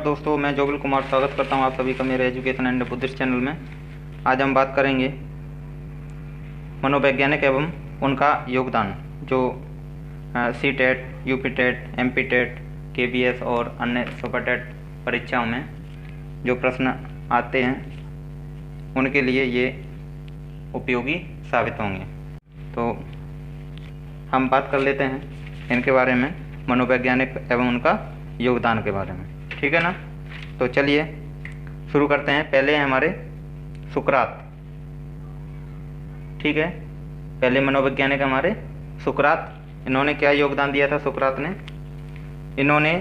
दोस्तों, मैं जोगिल कुमार स्वागत करता हूं आप सभी का मेरे एजुकेशन एंड बुद्धिस्ट चैनल में। आज हम बात करेंगे मनोवैज्ञानिक एवं उनका योगदान, जो C TET, UP TET, MP TET, KBS और अन्य सुपर टेट परीक्षाओं में जो प्रश्न आते हैं उनके लिए ये उपयोगी साबित होंगे। तो हम बात कर लेते हैं इनके बारे में, मनोवैज्ञानिक एवं उनका योगदान के बारे में। ठीक है ना। तो चलिए शुरू करते हैं। पहले हैं हमारे सुकरात। ठीक है, पहले मनोवैज्ञानिक हमारे सुकरात। इन्होंने क्या योगदान दिया था? सुकरात ने इन्होंने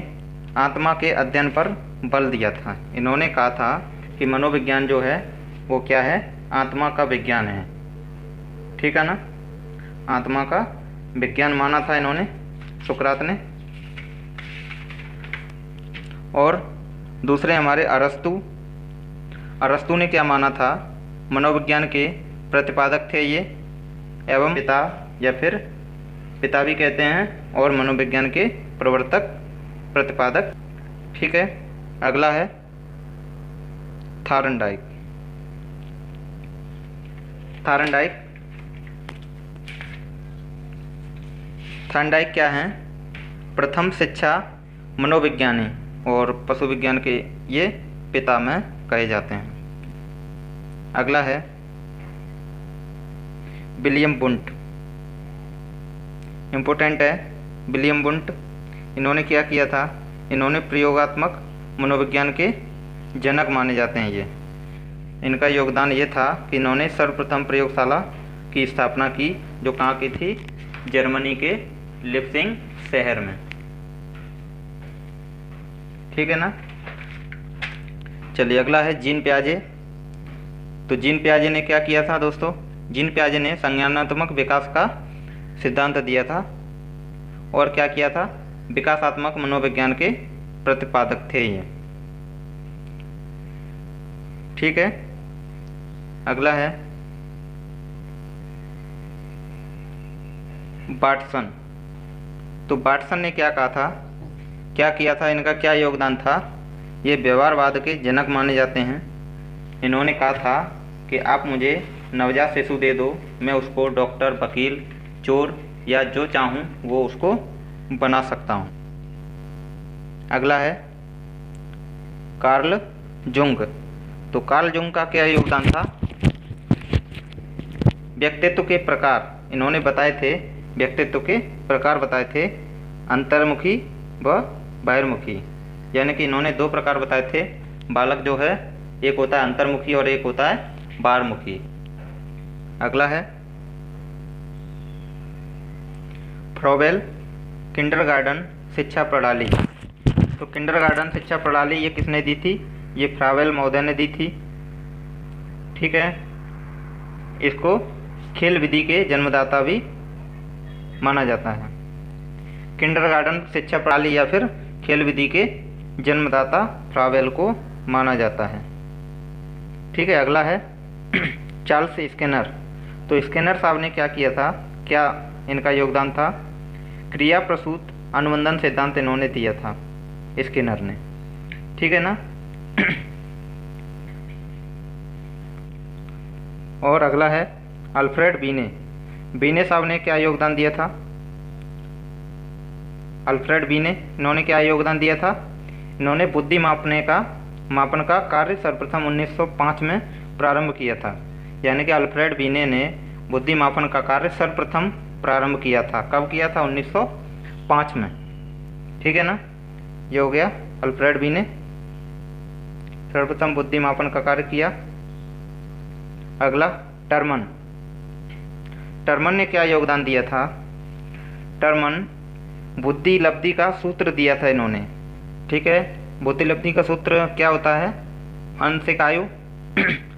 आत्मा के अध्ययन पर बल दिया था। इन्होंने कहा था कि मनोविज्ञान जो है वो क्या है? आत्मा का विज्ञान है। ठीक है ना, आत्मा का विज्ञान माना था इन्होंने, सुकरात ने। और दूसरे हमारे अरस्तु। अरस्तु ने क्या माना था? मनोविज्ञान के प्रतिपादक थे ये, एवं पिता या फिर पिता भी कहते हैं, और मनोविज्ञान के प्रवर्तक, प्रतिपादक। ठीक है, अगला है थार्नडाइक। थार्नडाइक क्या हैं? प्रथम शिक्षा मनोविज्ञानी और पशु विज्ञान के ये पितामह कहे जाते हैं। अगला है विलियम वुंट। इम्पोर्टेंट है विलियम वुंट। इन्होंने क्या किया था? इन्होंने प्रयोगात्मक मनोविज्ञान के जनक माने जाते हैं ये। इनका योगदान ये था कि इन्होंने सर्वप्रथम प्रयोगशाला की स्थापना की, जो कहाँ की थी? जर्मनी के लिप्सिंग शहर में। ठीक है ना। चलिए अगला है जीन पियाजे। तो जीन पियाजे ने क्या किया था दोस्तों? जीन पियाजे ने संज्ञानात्मक विकास का सिद्धांत दिया था, और क्या किया था? विकासात्मक मनोविज्ञान के प्रतिपादक थे ये। ठीक है, अगला है बाटसन। तो बाटसन ने क्या कहा था? क्या किया था? इनका क्या योगदान था? ये व्यवहारवाद के जनक माने जाते हैं। इन्होंने कहा था कि आप मुझे नवजात शिशु दे दो, मैं उसको डॉक्टर, वकील, चोर या जो चाहूँ वो उसको बना सकता हूँ। अगला है कार्ल जुंग। तो कार्ल जुंग का क्या योगदान था? व्यक्तित्व के प्रकार इन्होंने बताए थे, व्यक्तित्व के प्रकार बताए थे, अंतर्मुखी व बाहिर्मुखी। यानी कि इन्होंने दो प्रकार बताए थे। बालक जो है, एक होता है अंतर्मुखी और एक होता है बाहिर्मुखी। अगला है फ्रॉवेल किंडरगार्टन शिक्षा प्रणाली। तो किंडरगार्टन शिक्षा प्रणाली ये किसने दी थी? ये फ्रॉवेल महोदय ने दी थी। ठीक है, इसको खेल विधि के जन्मदाता भी माना जाता है। किंडरगार्टन शिक्षा प्रणाली या फिर खेल विधि के जन्मदाता फ्रॉवेल को माना जाता है। ठीक है, अगला है चार्ल्स स्किनर। तो स्किनर साहब ने क्या किया था? क्या इनका योगदान था? क्रिया प्रसूत अनुबंधन सिद्धांत इन्होंने दिया था, स्किनर ने। ठीक है ना। और अगला है अल्फ्रेड बीने। बीने साहब ने क्या योगदान दिया था? अल्फ्रेड बीने, इन्होंने क्या योगदान दिया था? इन्होंने बुद्धि मापन का कार्य सर्वप्रथम 1905 में प्रारंभ किया था। यानी कि अल्फ्रेड बीने ने बुद्धि मापन का कार्य सर्वप्रथम प्रारंभ किया था। कब किया था? 1905 में। ठीक है ना, ये हो गया अल्फ्रेड बीने, सर्वप्रथम बुद्धि मापन का कार्य किया। अगला टर्मन। टर्मन ने क्या योगदान दिया था? टर्मन बुद्धि लब्धि का सूत्र दिया था इन्होंने। ठीक है, बुद्धि लब्धि का सूत्र क्या होता है? मानसिक आयु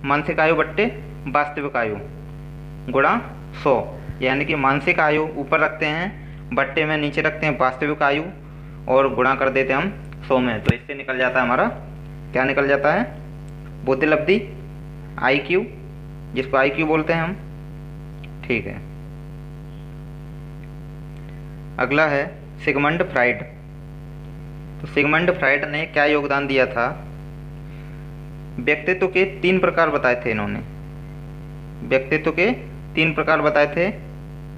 मानसिक आयु बट्टे वास्तविक आयु गुणा 100। यानी कि मानसिक आयु ऊपर रखते हैं, बट्टे में नीचे रखते हैं वास्तविक आयु, और गुणा कर देते हैं हम 100 में। तो इससे निकल जाता है हमारा, क्या निकल जाता है? बुद्धि लब्धि, IQ, जिसको IQ बोलते हैं हम। ठीक है, अगला है सिगमंड फ्राइड। तो सिगमंड फ्राइड ने क्या योगदान दिया था? व्यक्तित्व के 3 प्रकार बताए थे इन्होंने। व्यक्तित्व के 3 प्रकार बताए थे,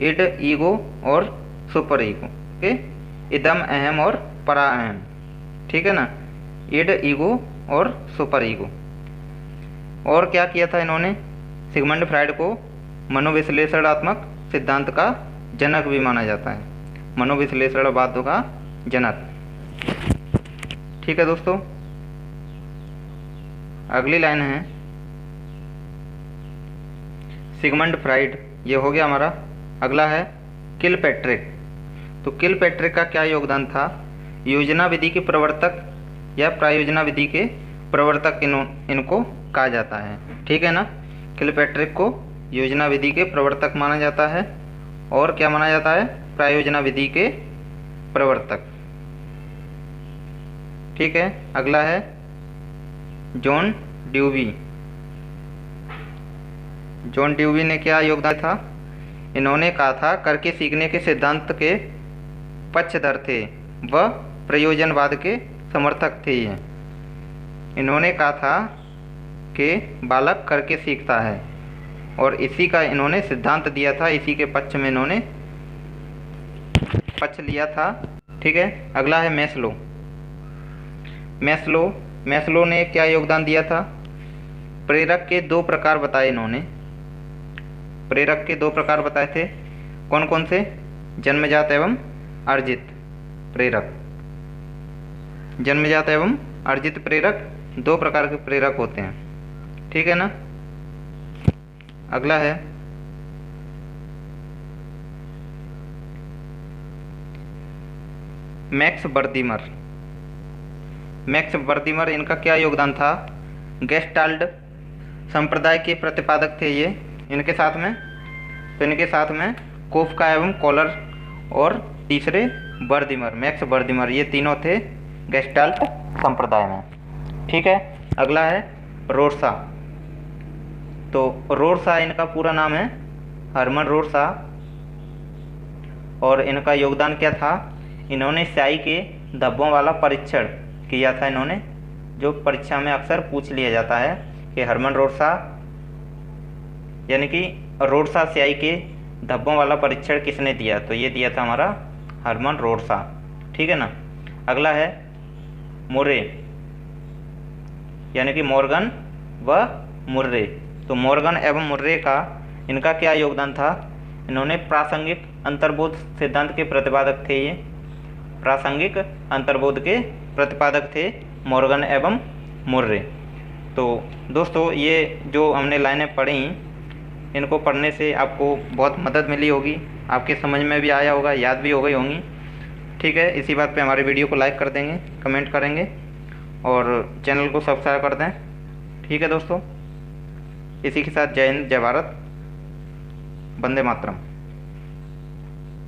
इड, ईगो और सुपर ईगो। ओके, इदम, अहम और परा अहम। ठीक है ना, इड, ईगो और सुपर ईगो। और क्या किया था इन्होंने? सिगमंड फ्राइड को मनोविश्लेषणात्मक सिद्धांत का जनक भी माना जाता है, मनोविश्लेषणवाद का जनक। ठीक है दोस्तों, अगली लाइन है सिगमंड फ्राइड, ये हो गया हमारा। अगला है किलपैट्रिक। तो किलपैट्रिक का क्या योगदान था? योजना विधि के प्रवर्तक या प्रायोजना विधि के प्रवर्तक इनको कहा जाता है। ठीक है ना, किलपैट्रिक को योजना विधि के प्रवर्तक माना जाता है और क्या माना जाता है? प्रायोजना विधि के प्रवर्तक। ठीक है, अगला है जॉन ड्यूवी। जॉन ड्यूवी ने क्या योगदान था? इन्होंने कहा था करके सीखने के सिद्धांत के पक्षधर थे व प्रयोजनवाद के समर्थक थे ये। इन्होंने कहा था कि बालक करके सीखता है और इसी का इन्होंने सिद्धांत दिया था, इसी के पक्ष में इन्होंने पक्ष लिया था। ठीक है, अगला है मैस्लो। मैस्लो ने क्या योगदान दिया था? प्रेरक के 2 प्रकार बताए इन्होंने। प्रेरक के 2 प्रकार बताए थे, कौन कौन से? जन्मजात एवं अर्जित प्रेरक। जन्मजात एवं अर्जित प्रेरक 2 प्रकार के प्रेरक होते हैं। ठीक है ना, अगला है मैक्स बर्दिमर। मैक्स बर्दिमर, इनका क्या योगदान था? गेस्टाल्ट संप्रदाय के प्रतिपादक थे ये। इनके साथ में इनके साथ में कोफका एवं कॉलर और तीसरे बर्दिमर, मैक्स बर्दिमर, ये तीनों थे गेस्टाल्ट संप्रदाय में। ठीक है, अगला है रोर्सा। तो रोर्सा इनका पूरा नाम है हरमन रोर्सा और इनका योगदान क्या था? इन्होंने स्याही के धब्बों वाला परीक्षण किया था। इन्होंने जो परीक्षा में अक्सर पूछ लिया जाता है कि हरमन रोर्सा यानी कि रोर्सा स्याही के धब्बों वाला परीक्षण किसने दिया? तो ये दिया था हमारा हरमन रोर्सा। ठीक है ना, अगला है मुर्रे यानी कि मॉर्गन व मुर्रे। तो मॉर्गन एवं मुर्रे का इनका क्या योगदान था? इन्होंने प्रासंगिक अंतर्बोध सिद्धांत के प्रतिपादक थे। ये प्रासंगिक अंतर्बोध के प्रतिपादक थे मॉर्गन एवं मुर्रे। तो दोस्तों, ये जो हमने लाइनें पढ़ी, इनको पढ़ने से आपको बहुत मदद मिली होगी, आपके समझ में भी आया होगा, याद भी हो गई होंगी। ठीक है, इसी बात पे हमारे वीडियो को लाइक कर देंगे, कमेंट करेंगे और चैनल को सब्सक्राइब कर दें। ठीक है दोस्तों, इसी के साथ जय हिंद, जय भारत, वंदे मातरम।